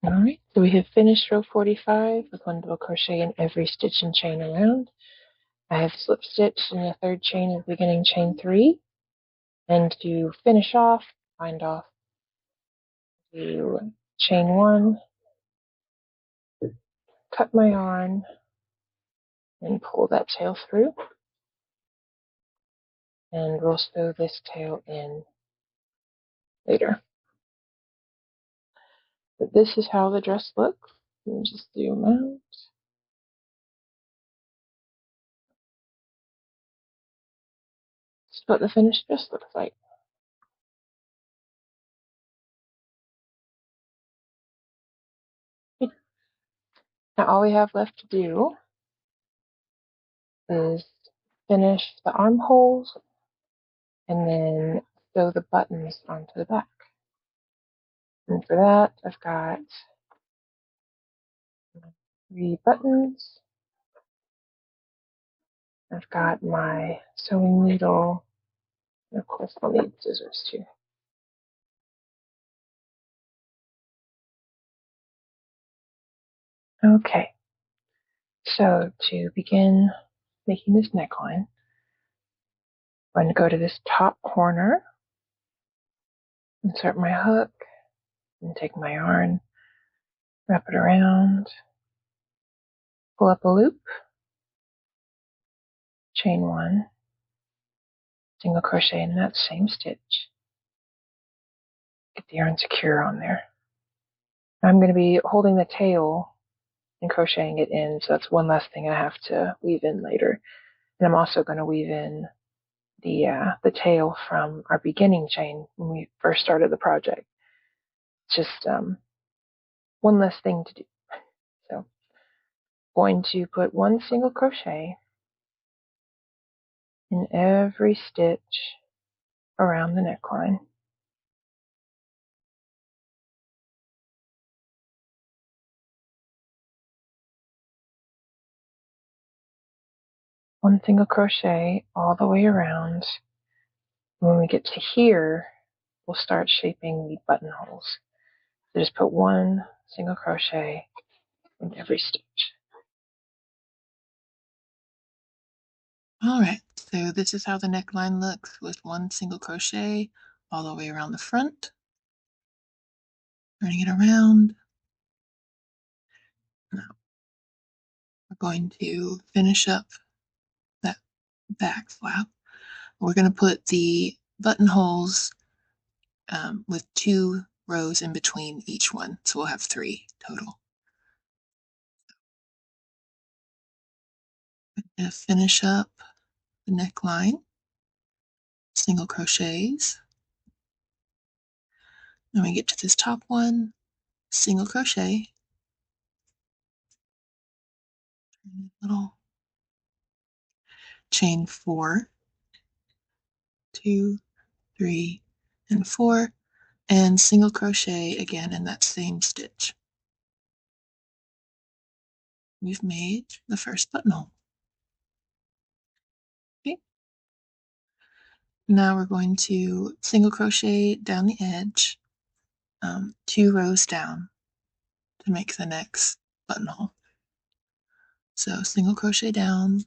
Alright, so we have finished row 45 with 1 double crochet in every stitch and chain around. I have slip stitched in the third chain of the beginning chain 3, and to finish off, bind off, do chain 1, cut my yarn, and pull that tail through, and we'll sew this tail in later. But this is how the dress looks. Let me just zoom out. This is what the finished dress looks like. Now all we have left to do is finish the armholes and then sew the buttons onto the back. And for that, I've got 3 buttons. I've got my sewing needle, and of course I'll need scissors too. Okay, so to begin making this neckline, I'm going to go to this top corner, insert my hook, and take my yarn, wrap it around, pull up a loop, chain 1, single crochet in that same stitch, get the yarn secure on there. I'm going to be holding the tail and crocheting it in, so that's one less thing I have to weave in later. And I'm also going to weave in the tail from our beginning chain when we first started the project. It's just one less thing to do. So going to put 1 single crochet in every stitch around the neckline. One single crochet all the way around. When we get to here, we'll start shaping the buttonholes. So just put 1 single crochet in every stitch. Alright, so this is how the neckline looks with 1 single crochet all the way around the front. Turning it around. Now we're going to finish up that back flap. We're going to put the buttonholes with 2 rows in between each one, so we'll have 3 total. I'm going to finish up the neckline, single crochets. Then we get to this top one, single crochet, little chain 4, 2, 3, and 4, and single crochet again in that same stitch. We've made the first buttonhole. Okay. Now we're going to single crochet down the edge, 2 rows down to make the next buttonhole. So single crochet down,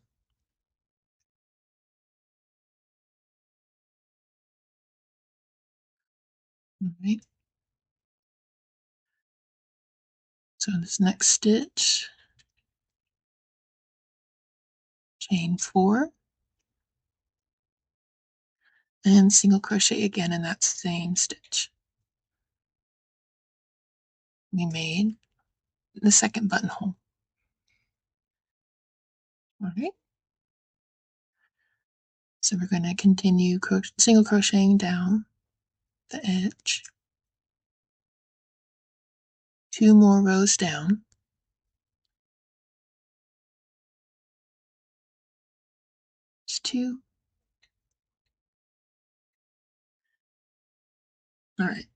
all right. So in this next stitch, chain 4, and single crochet again in that same stitch. We made the second buttonhole. All right. So we're going to continue single crocheting down the edge, 2 more rows down. Just 2. All right.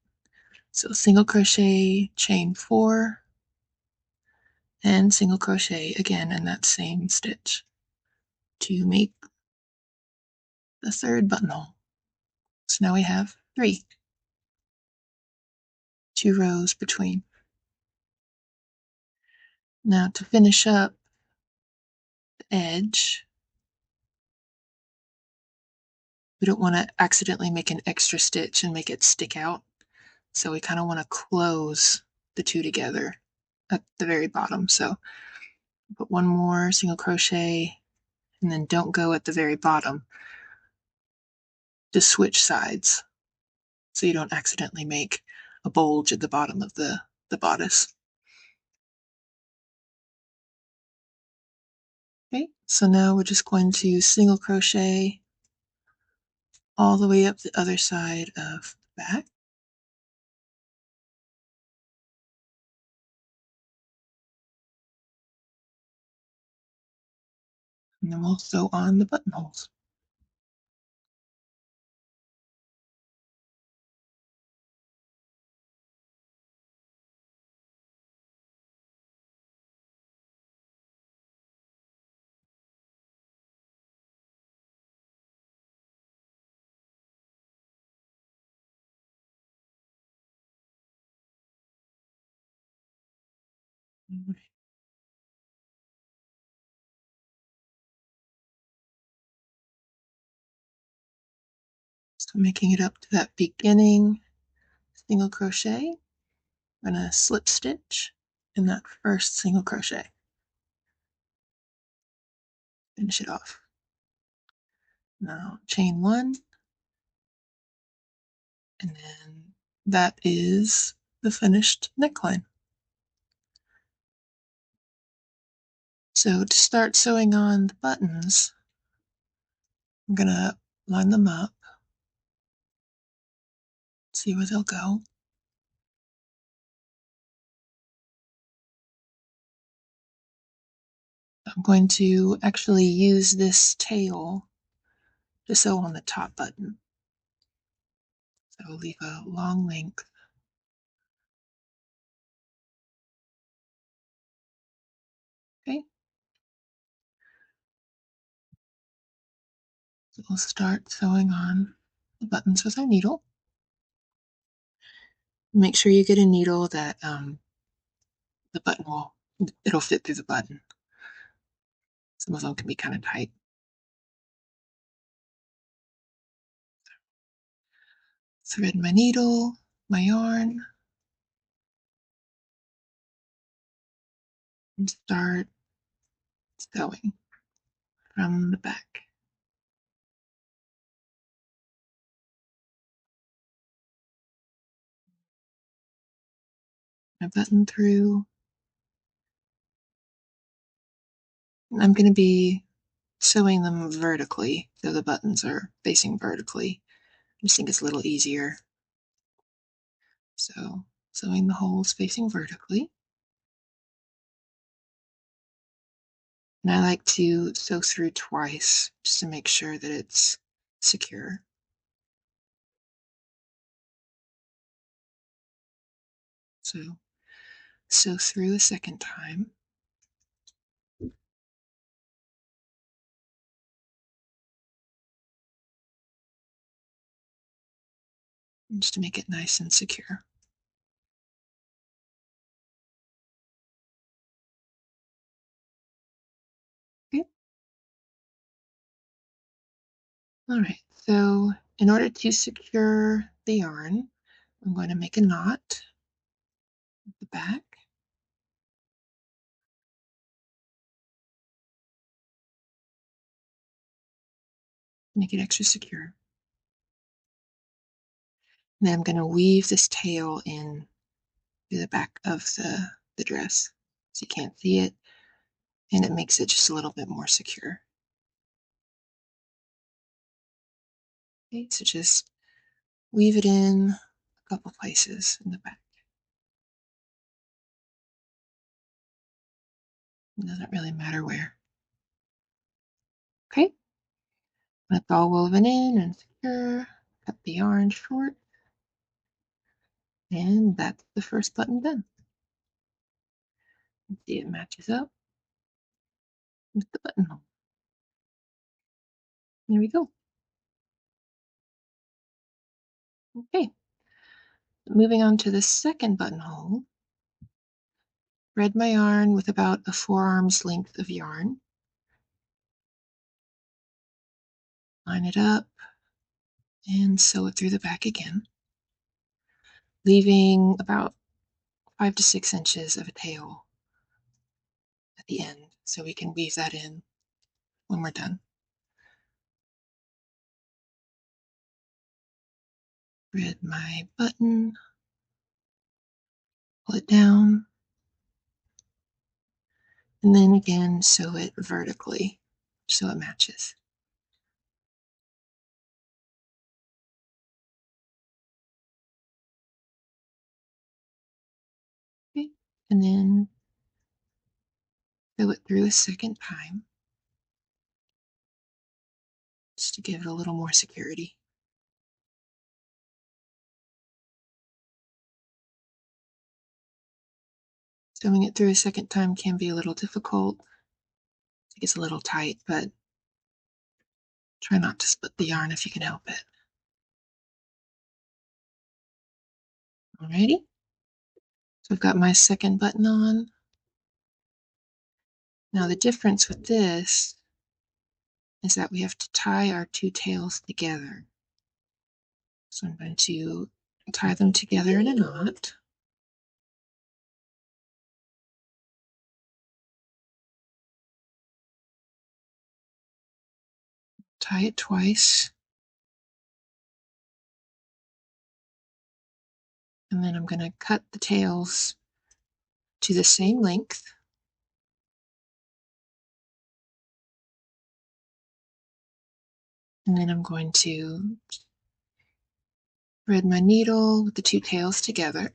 So single crochet, chain 4, and single crochet again in that same stitch to make the third buttonhole. So now we have 3. 2 rows between. Now to finish up the edge, we don't want to accidentally make an extra stitch and make it stick out. So we kind of want to close the two together at the very bottom. So put one more single crochet and then don't go at the very bottom. Just switch sides so you don't accidentally make a bulge at the bottom of the bodice. Okay, so now we're just going to single crochet all the way up the other side of the back. And then we'll sew on the buttonholes. So making it up to that beginning single crochet, I'm going to slip stitch in that first single crochet. Finish it off. Now chain one, and then that is the finished neckline. So to start sewing on the buttons, I'm going to line them up, see where they'll go. I'm going to actually use this tail to sew on the top button. So I'll leave a long length. Okay. So we'll start sewing on the buttons with our needle. Make sure you get a needle that the button it'll fit through the button. Some of them can be kind of tight. Thread my needle, my yarn, and start sewing from the back. My button through. And I'm going to be sewing them vertically, so the buttons are facing vertically. I just think it's a little easier. So sewing the holes facing vertically. And I like to sew through twice just to make sure that it's secure. So sew through a second time. Just to make it nice and secure. Okay. All right, so in order to secure the yarn, I'm going to make a knot at the back. Make it extra secure. And then I'm going to weave this tail in through the back of the dress so you can't see it, and it makes it just a little bit more secure. Okay, so just weave it in a couple places in the back. It doesn't really matter where. Okay, that's all woven in and secure. Cut the yarn short, and that's the first button done. See, it matches up with the buttonhole. There we go. Okay, moving on to the second buttonhole. thread my yarn with about a forearm's length of yarn. Line it up and sew it through the back again, leaving about 5 to 6 inches of a tail at the end, so we can weave that in when we're done. Thread my button, pull it down, and then again sew it vertically so it matches. Okay. And then sew it through a second time just to give it a little more security. Sewing it through a second time can be a little difficult. It gets a little tight, but try not to split the yarn if you can help it. Alrighty, so I've got my second button on. Now the difference with this is that we have to tie our two tails together. So I'm going to tie them together in a knot. Tie it twice. And then I'm going to cut the tails to the same length. And then I'm going to thread my needle with the two tails together.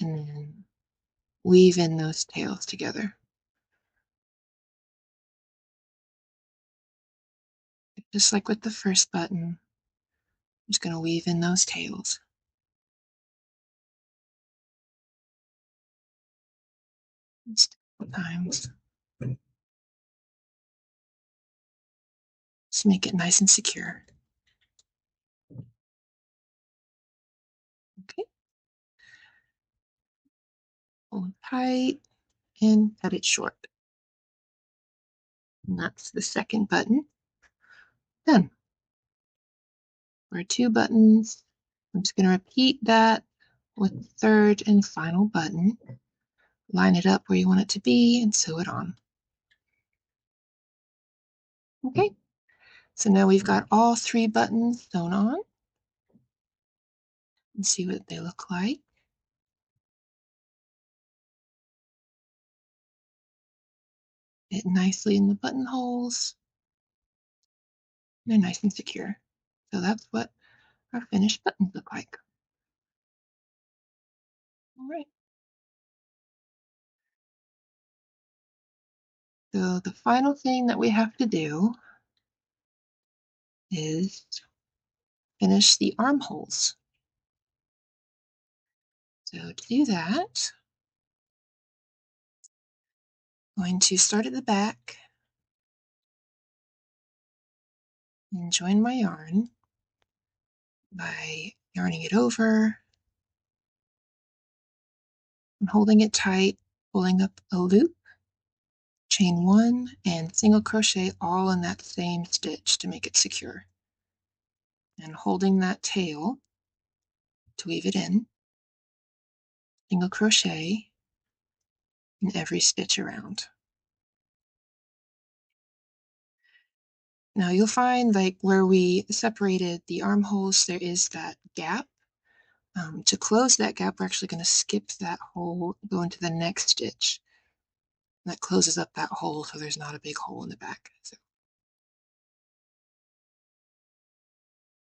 And then weave in those tails together. Just like with the first button, I'm just going to weave in those tails. Just a couple times. Just make it nice and secure. Okay. Pull it tight and cut it short. And that's the second button. Done. For our two buttons, I'm just going to repeat that with the third and final button. Line it up where you want it to be and sew it on. Okay, so now we've got all three buttons sewn on. And see what they look like. Fit nicely in the buttonholes. They're nice and secure. So that's what our finished buttons look like. All right. So the final thing that we have to do is finish the armholes. So to do that, I'm going to start at the back and join my yarn by yarning it over and holding it tight, pulling up a loop, chain one, and single crochet all in that same stitch to make it secure. And holding that tail to weave it in, single crochet in every stitch around. Now you'll find like where we separated the armholes, there is that gap. To close that gap, we're actually going to skip that hole, go into the next stitch. That closes up that hole so there's not a big hole in the back. So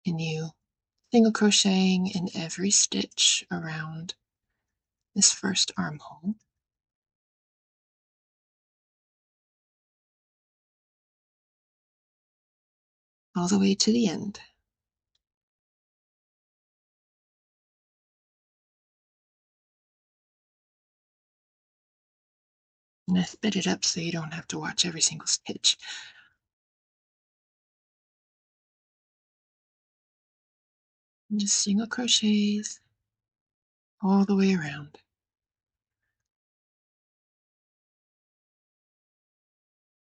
continue single crocheting in every stitch around this first armhole. All the way to the end. And I sped it up so you don't have to watch every single stitch. And just single crochets all the way around.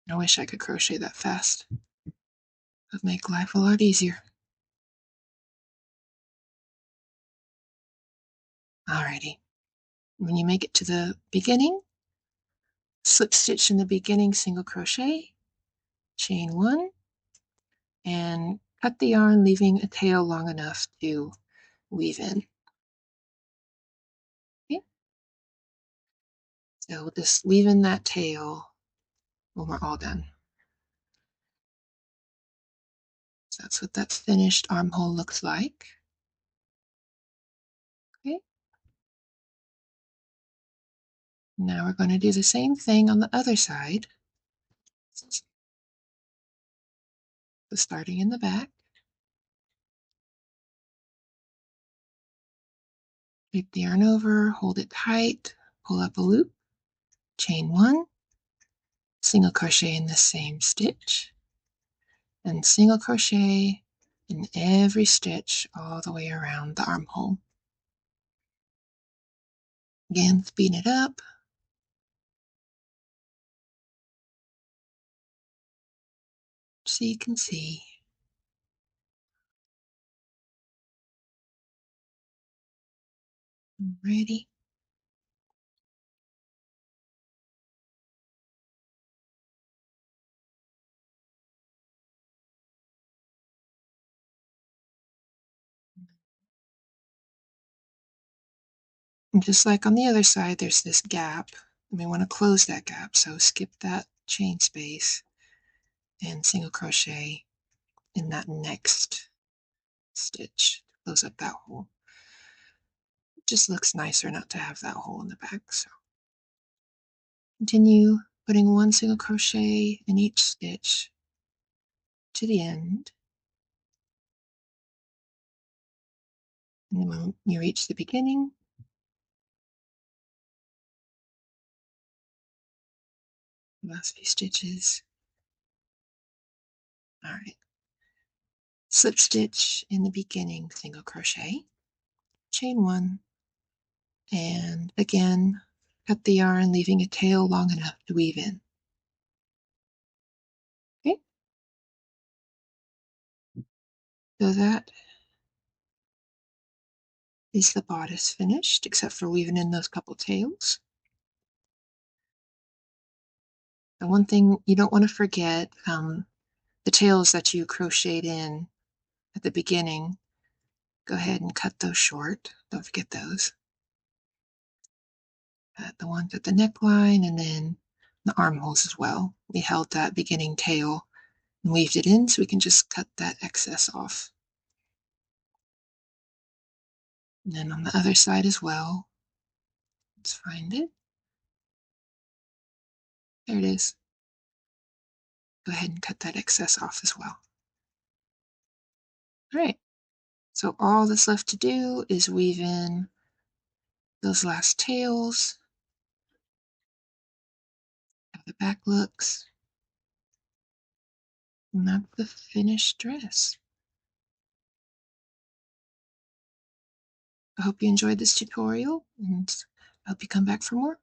I wish I could crochet that fast. It would make life a lot easier. Alrighty. When you make it to the beginning, slip stitch in the beginning, single crochet, chain 1, and cut the yarn, leaving a tail long enough to weave in. Okay? So we'll just weave in that tail when we're all done. So that's what that finished armhole looks like. Okay. Now we're going to do the same thing on the other side. So starting in the back, flip the yarn over, hold it tight, pull up a loop, chain 1, single crochet in the same stitch, and single crochet in every stitch all the way around the armhole. Again, speed it up. So you can see. Ready? And just like on the other side, there's this gap. We want to close that gap, so skip that chain space and single crochet in that next stitch to close up that hole. It just looks nicer not to have that hole in the back. So continue putting 1 single crochet in each stitch to the end. And then when you reach the beginning, last few stitches. All right. Slip stitch in the beginning, single crochet, chain 1, and again, cut the yarn, leaving a tail long enough to weave in. Okay, so that is the bodice finished, except for weaving in those couple tails. The one thing you don't want to forget, the tails that you crocheted in at the beginning, go ahead and cut those short. Don't forget those. The ones at the neckline and then the armholes as well. We held that beginning tail and weaved it in, so we can just cut that excess off. And then on the other side as well, let's find it. There it is. Go ahead and cut that excess off as well. All right, so all that's left to do is weave in those last tails, how the back looks, and that's the finished dress. I hope you enjoyed this tutorial, and I hope you come back for more.